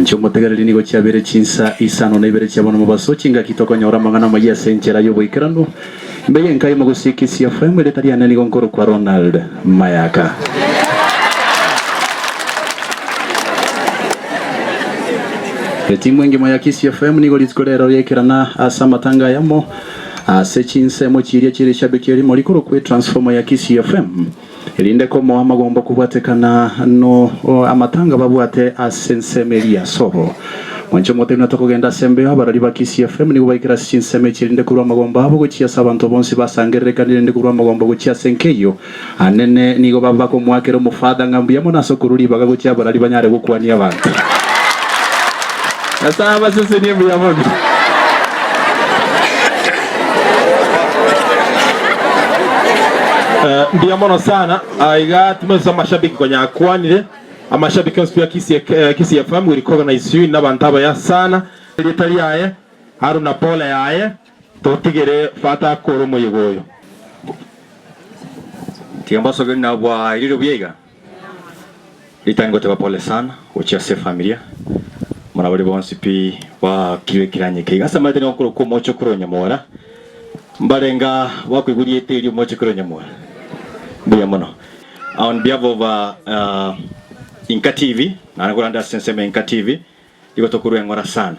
Mancho motegarili nigo chabere chinsa isano na ibere chabona mubaso chinga kitoko nyora mangana maya senchera yo boikrano mbeye nkai mogusiki CFM ile tariana ni gonkoro kwa Ronald Mayaka. Timu ngi maya CFM nigo litkorero yekerana asa matanga yamo sechinse mo chiria chiri shabikiri molikoro kwe transformer ya CFM ilinde ko mo amagomba kubwatekana no amatanga babwate asensemeria soho mwancho mote natoko kugenda sembe abarali ba CFM nigo bayikira chinseme chirinde kurwa amagomba abo guchia sabantu bonsi basangereka nirinde kurwa amagomba guchia senkeyo anene nigo baba ko mwakero mufada ngambuya mona sokururi baga guchia abarali banyare gukwani abantu nasaba sese ni mbuya mobi ndio mono sana aiga tumeza mashabiki kwenye akwanire amashabiki onsi ya CFM we recognize you n'abantu abaya sana litali yaye haruna pole yaye totigere fata koro moyegoyo tiambaso gena bwa iliro biega litango te pole sana uchia se familia mwana bali bonsi pi wa kiwe kiranye kiga samade no kuro ko mocho kuro nyamora mbarenga wakwigurie teri mocho kuro nyamora buya mono on behalf of Inka TV na ngoranda senseme Inka TV iko tokuru ngora sana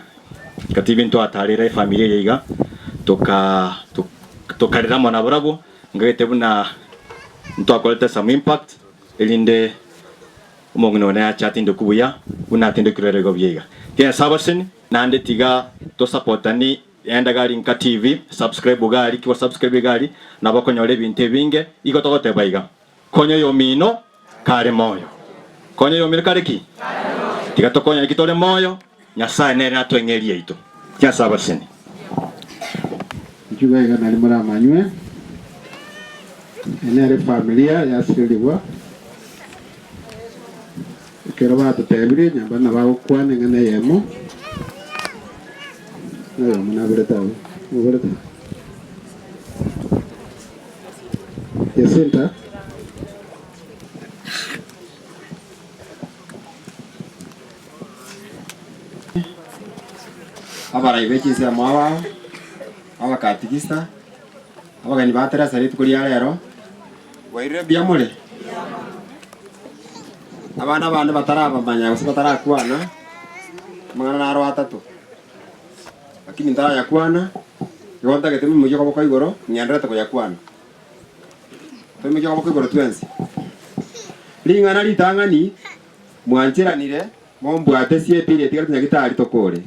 Inka TV nto atarira familia yiga tokarira mwana bravo ngete buna nto akoleta some impact elinde umongno na chat ndo kubuya una tende kurere go biega tiya sabasen nande tiga to supportani enda gari Inka TV subscribe gari kiwa subscribe gari na bakonyole binte binge iko tokote baiga konyo yo mino kare moyo konyo yo mino kare ki tiga to konyo kitole moyo nyasaye nere natwengeria ito tiya sabasen juga iga nali mura manywe enere familia ya siliwa kero ba tebiri nyamba na ba kwane ngane yemo nayo muna bereta yesenta abara ibekise amawa abakatikista abagani batera sari tukuri rero waire byamule abana bande batarabamanya gusa batarakwana mangana naro atatu lakini ndara yakwana yonda getemi mujo kwa igoro nyandreta kwa yakwana tumi kwa igoro twensi lingana litangani mwanjiranire mombwate siepire tigarunya gitari tokore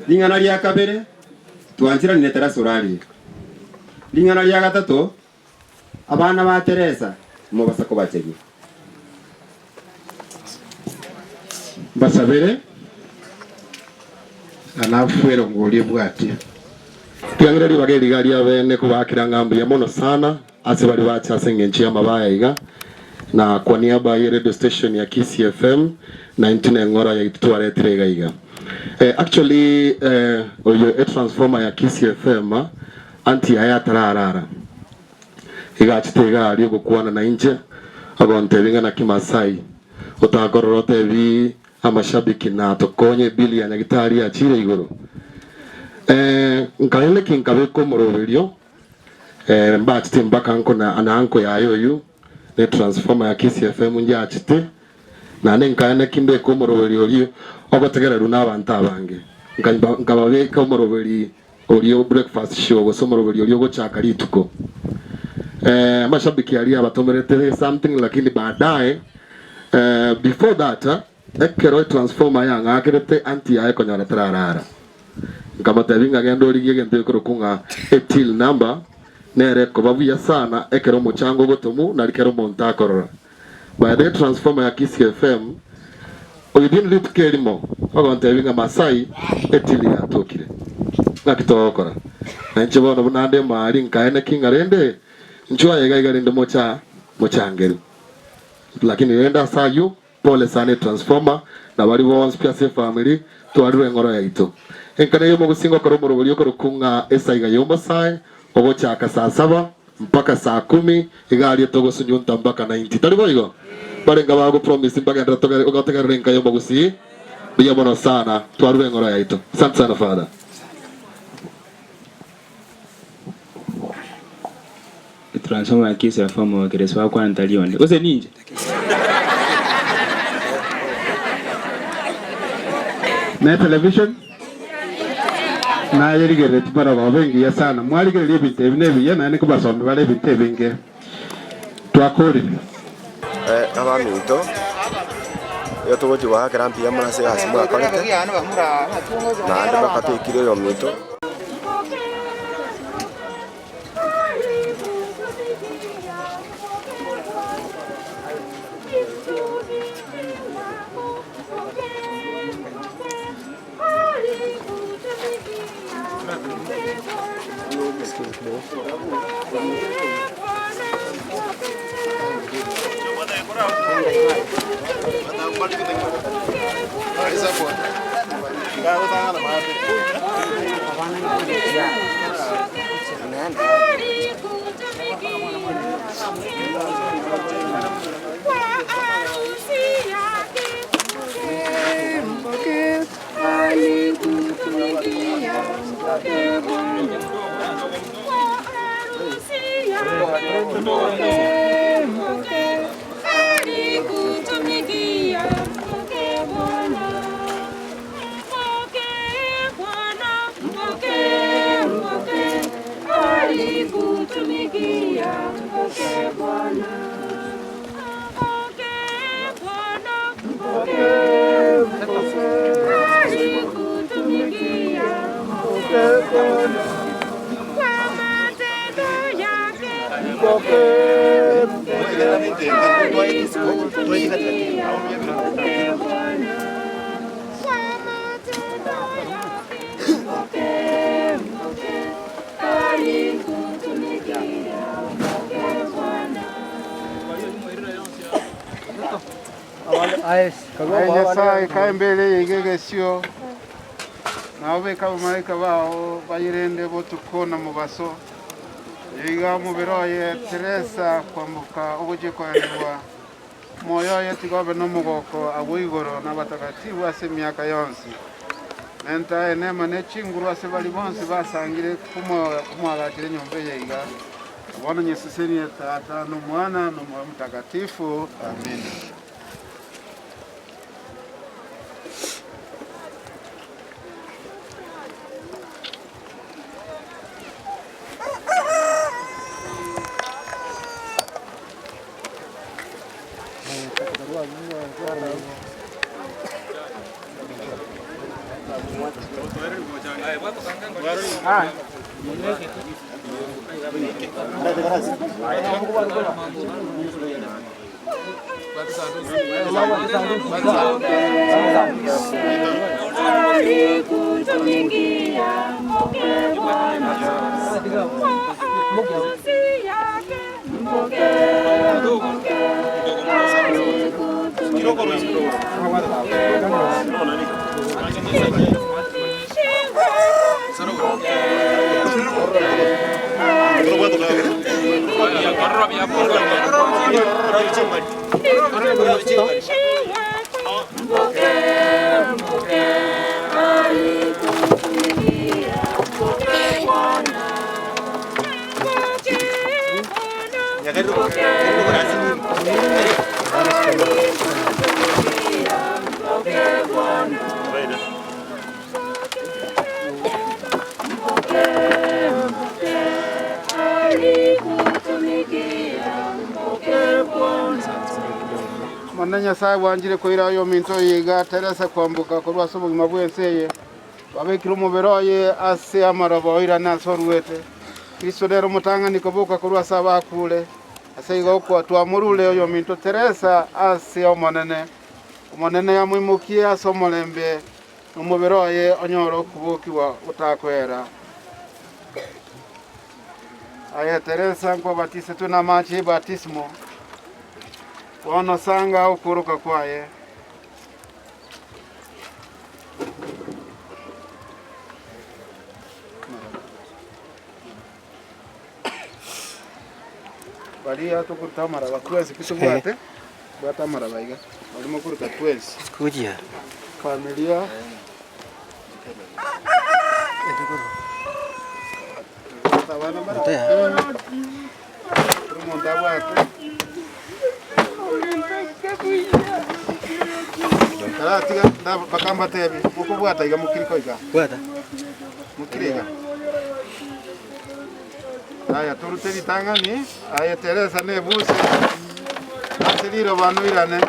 lingana lya kabere twanjiranire terasorari lingana lya gatatu abana ba Teresa mo basako bachegi basabere anafuero ngoli bwati tiangireri bageri gari abene kubakira ngambu ya mono sana ase bali bacha sengenchi amabaya iga na kwa niaba ya radio station ya CFM 19 ngora ya itware trega iga actually oyo transformer ya CFM anti haya tararara iga chitega ali gukwana na inje agontevinga na Kimasai utagororote bi amashabiki na tokonye bili ya nyagitari ya chire igoro nkaile kinkabe ko moroverio mbati mbaka anko na ananko ya yoyu ne transformer ya CFM nje achite na ne nkaile kimbe ko moroverio rio ogotegera runa abantu abange nkababe ko moroveri orio breakfast show go somoroverio rio go chakari ituko mashabiki ali abatomerete something lakini baadaye before that ekero transformer ya ngakirete anti ya ekonyara tararara nkamata binga gendo ligie gento kurukunga etil number nere ko babuya sana ekero muchango gotomu na likero montakorora by the transformer ya CFM oyidin litkelimo ogonte binga Masai etil ya tokire nakitokora na nchibono bunande mali nkaene kingarende nchwa yega igarinde mochangeri lakini yenda sayu pole sana transformer na bali bonse pia se family to alwe ngoro yaito enkana yo mugusingo koromoro buli okurukunga esaiga yomba sai ogocha ka saa 7 mpaka saa 10 igali togo sunyunta mpaka 90 talibo igo barenga bago promise mpaka ndatoka ogateka renka yo mugusi Biya mono sana. Tuarue ngoro ya ito. Asante sana Father. Transforma ya Kiss FM wa Kereswa kwa Ntalionde. Ose ninje. Na television na yerigere tubara babengi ya sana mwaligere libinte binebi yana ne kubasombe bale binte binge twakori abaminto yo tugoji wa grampi ya mwana se hasimu akonete na ande bakate kiro yo minto Nyasaye kae mbele igegesio nawe kama malaika bao bayirende botukona mubaso iga mubiroye Teresa kwambuka ubuje kwanirwa moyo yetigobe no mugoko agwigoro n'abatakatifu ase myaka yonsi nenta enema nechinguru ase bali bonse basangire kumwagakire nyombe yiga bona nyeseseni tata n'umwana n'umutakatifu amen. Mananya sai wanjire koira yo minto yiga Teresa kwambuka kurwa sobo mabwenseye babekiro muberoye ase amarabo ira nasorwete Kristo dero mutanga nikoboka kurwa saba kule ase igo kwa twamurule yo minto Teresa ase omonene ya mwimukia somolembe umuberoye onyoro kubukiwa utakwera aya Teresa kwa batise tuna machi batismo Wana sanga ukuruka kwaye Balia tukutamara bakwezi kisubwate batamara baiga balimo kuruka twezi Kujia familia tiga bakamba tebi muko bwata iga mukiriko iga bwata mukiriga aya turute bitangani aya Teresa ne buse aseriro banu irane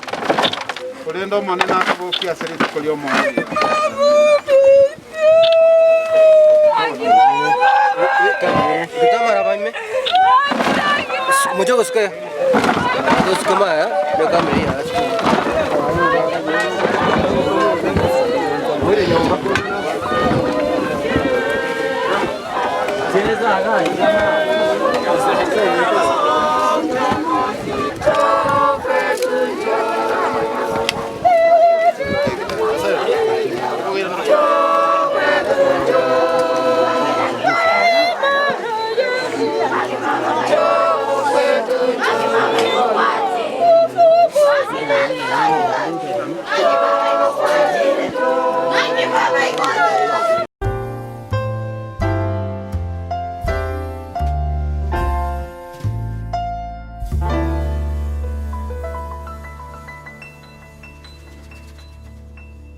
kurendo mone nakabuki aserito kolio mo Kamera baime. Mucho उसके उसके में है जो kamera है इसको